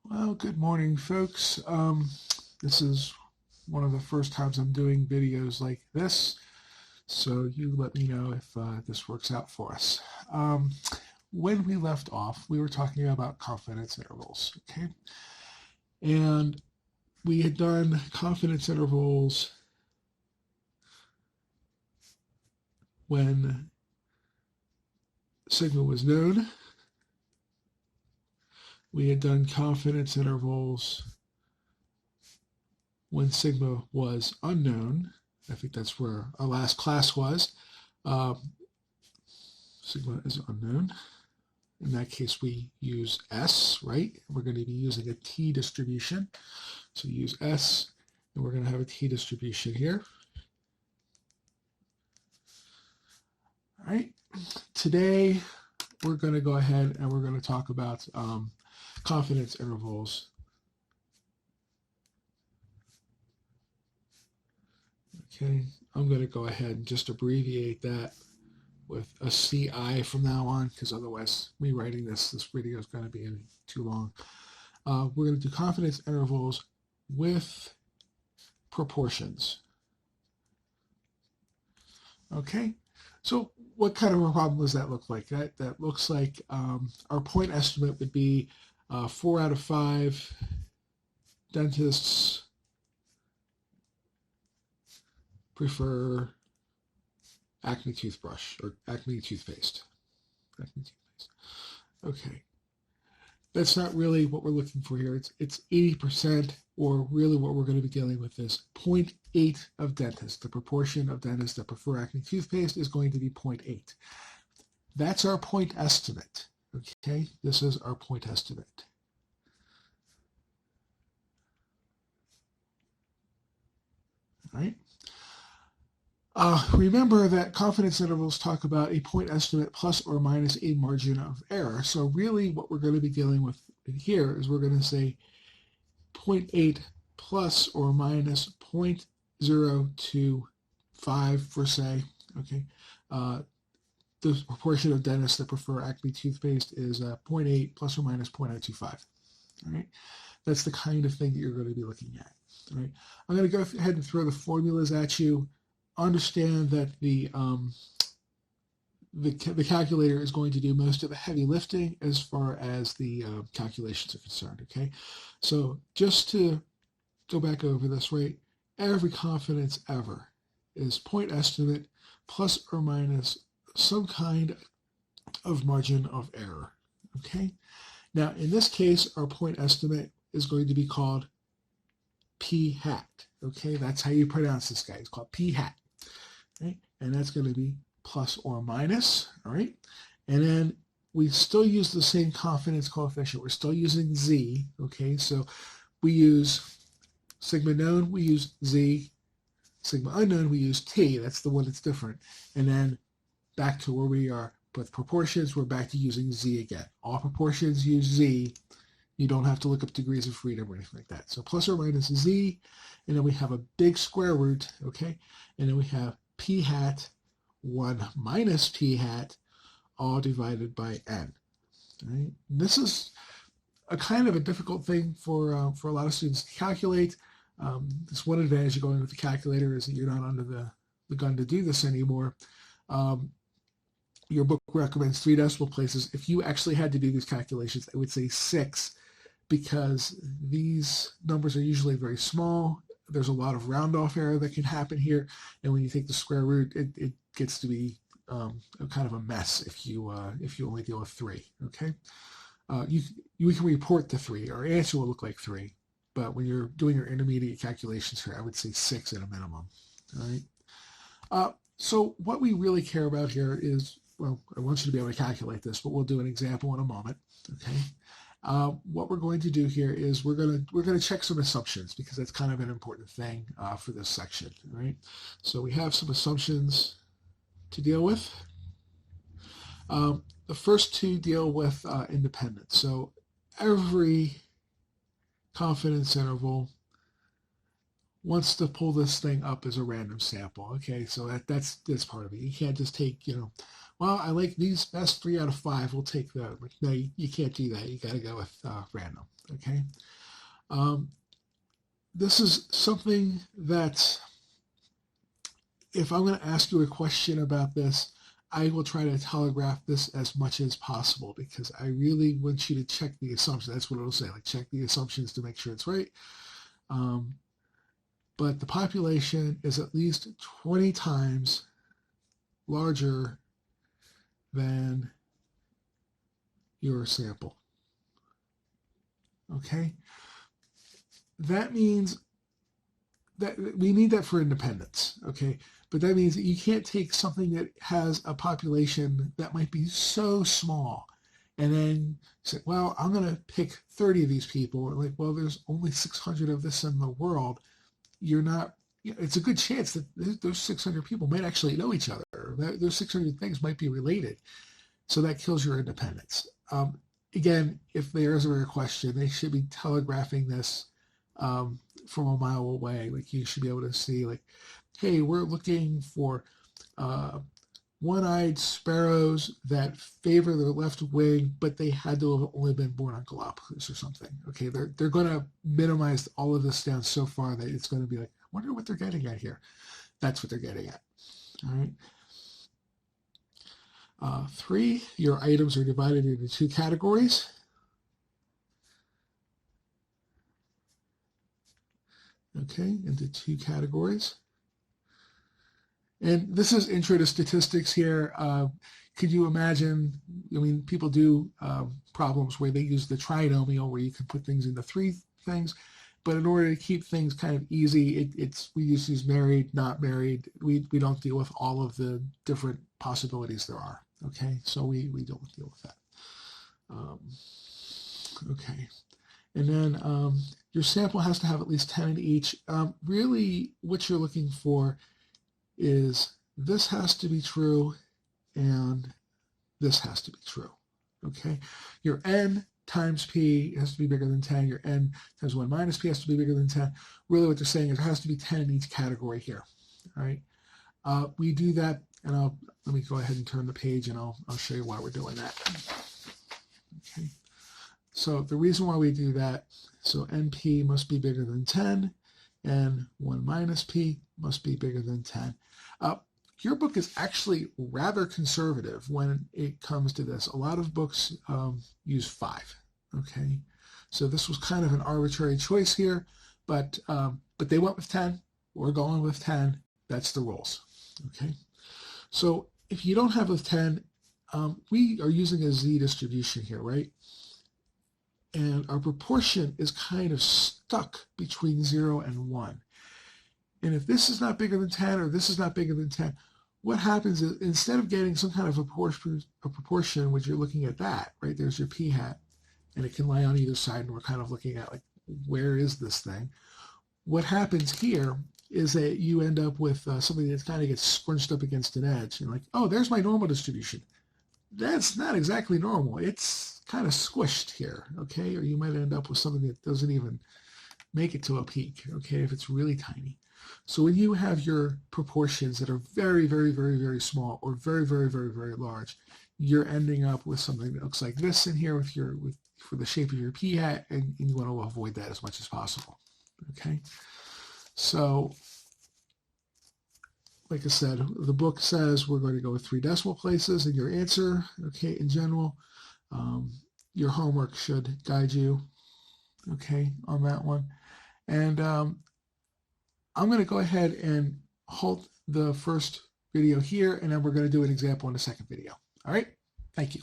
Well, good morning, folks. This is one of the first times I'm doing videos like this, so you let me know if this works out for us. Um, when we left off, we were talking about confidence intervals, okay? And we had done confidence intervals when sigma was known. We had done confidence intervals when sigma was unknown. I think that's where our last class was. Sigma is unknown. In that case, we use S, right? We're going to be using a t distribution. So use S, and we're going to have a t distribution here. All right. Today, we're going to go ahead and we're going to talk about confidence intervals. Okay, I'm going to go ahead and just abbreviate that with a CI from now on, because otherwise me writing this video is going to be too long. We're going to do confidence intervals with proportions. Okay, so what kind of a problem does that look like? That looks like our point estimate would be 4 out of 5 dentists prefer Acme toothbrush or Acme toothpaste. Acme toothpaste. Okay. That's not really what we're looking for here. It's 80%, or really what we're going to be dealing with is 0.8 of dentists. The proportion of dentists that prefer Acme toothpaste is going to be 0.8. That's our point estimate. Okay, this is our point estimate. All right. Remember that confidence intervals talk about a point estimate plus or minus a margin of error. So really what we're going to be dealing with here is we're going to say 0.8 plus or minus 0.025 for say, okay. The proportion of dentists that prefer Acme toothpaste is 0.8 plus or minus 0.025. All right. That's the kind of thing that you're going to be looking at. All right. I'm going to go ahead and throw the formulas at you. Understand that the calculator is going to do most of the heavy lifting as far as the calculations are concerned. Okay, so just to go back over this, right? Every confidence ever is point estimate plus or minus some kind of margin of error. Okay, now in this case, our point estimate is going to be called p hat. Okay, that's how you pronounce this guy. It's called p hat. Okay? And that's going to be plus or minus, all right? And then we still use the same confidence coefficient. We're still using Z, okay? So we use sigma known, we use Z. Sigma unknown, we use T. That's the one that's different. And then back to where we are with proportions, we're back to using Z again. All proportions use Z. You don't have to look up degrees of freedom or anything like that. So plus or minus Z, and then we have a big square root, okay? And then we have p hat 1 minus p hat all divided by n. Right? This is a kind of a difficult thing for a lot of students to calculate. This one advantage of going with the calculator is that you're not under the gun to do this anymore. Your book recommends 3 decimal places. If you actually had to do these calculations, I would say 6, because these numbers are usually very small. There's a lot of round off error that can happen here, and when you take the square root, it gets to be kind of a mess if you only deal with 3. Okay, we can report the 3. Our answer will look like 3, but when you're doing your intermediate calculations here, I would say 6 at a minimum. All right. So what we really care about here is, well, I want you to be able to calculate this, but we'll do an example in a moment. Okay. What we're going to do here is we're going to check some assumptions, because that's kind of an important thing for this section. Right? So we have some assumptions to deal with. The first 2 deal with independence. So every confidence interval wants to pull this thing up as a random sample. Okay, so that's part of it. You can't just take well, I like these best 3 out of 5. We'll take those. Like, no, you can't do that. You got to go with random. Okay. Um, this is something that if I'm going to ask you a question about this, I will try to telegraph this as much as possible because I really want you to check the assumptions. That's what it'll say, like check the assumptions to make sure it's right. But the population is at least 20 times larger than your sample. Okay? That means that we need that for independence, okay? But that means that you can't take something that has a population that might be so small and then say, well, I'm going to pick 30 of these people. Like, well, there's only 600 of this in the world. You're not, it's a good chance that those 600 people might actually know each other. Those 600 things might be related. So that kills your independence. Again, if there is ever a question, they should be telegraphing this from a mile away. Like you should be able to see, like, hey, we're looking for one-eyed sparrows that favor their left wing, but they had to have only been born on Galapagos or something. Okay, they're going to minimize all of this down so far that it's going to be like, I wonder what they're getting at here. That's what they're getting at. All right. 3, your items are divided into 2 categories. Okay, into 2 categories. And this is intro to statistics here. Could you imagine, I mean, people do problems where they use the trinomial where you can put things into 3 things, but in order to keep things kind of easy, we just use married, not married. We don't deal with all of the different possibilities there are. Okay, so we don't deal with that. Okay, and then your sample has to have at least 10 in each. Really, what you're looking for is this has to be true and this has to be true. Okay, your n times p has to be bigger than 10. Your n times 1 minus p has to be bigger than 10. Really what they're saying is it has to be 10 in each category here. All right, we do that, and let me go ahead and turn the page and I'll show you why we're doing that. Okay, so the reason why we do that, so np must be bigger than 10 and 1 minus p must be bigger than 10. Your book is actually rather conservative when it comes to this. A lot of books use 5. Okay, so this was kind of an arbitrary choice here, but they went with 10. We're going with 10. That's the rules. Okay, so if you don't have a 10, we are using a z distribution here, right? And our proportion is kind of stuck between 0 and 1. And if this is not bigger than 10 or this is not bigger than 10, what happens is instead of getting some kind of a proportion, which you're looking at that, right? There's your p hat, and it can lie on either side, and we're kind of looking at like, where is this thing? What happens here is that you end up with something that kind of gets scrunched up against an edge. And like, oh, there's my normal distribution. That's not exactly normal. It's kind of squished here, okay? Or you might end up with something that doesn't even make it to a peak, okay, if it's really tiny. So when you have your proportions that are very, very, very, very small or very, very, very, very large, you're ending up with something that looks like this in here for the shape of your p hat, and you want to avoid that as much as possible. Okay, so like I said, the book says we're going to go with 3 decimal places in your answer. Okay, in general, your homework should guide you. Okay, on that one, and I'm going to go ahead and halt the first video here, and then we're going to do an example in the second video. All right, thank you.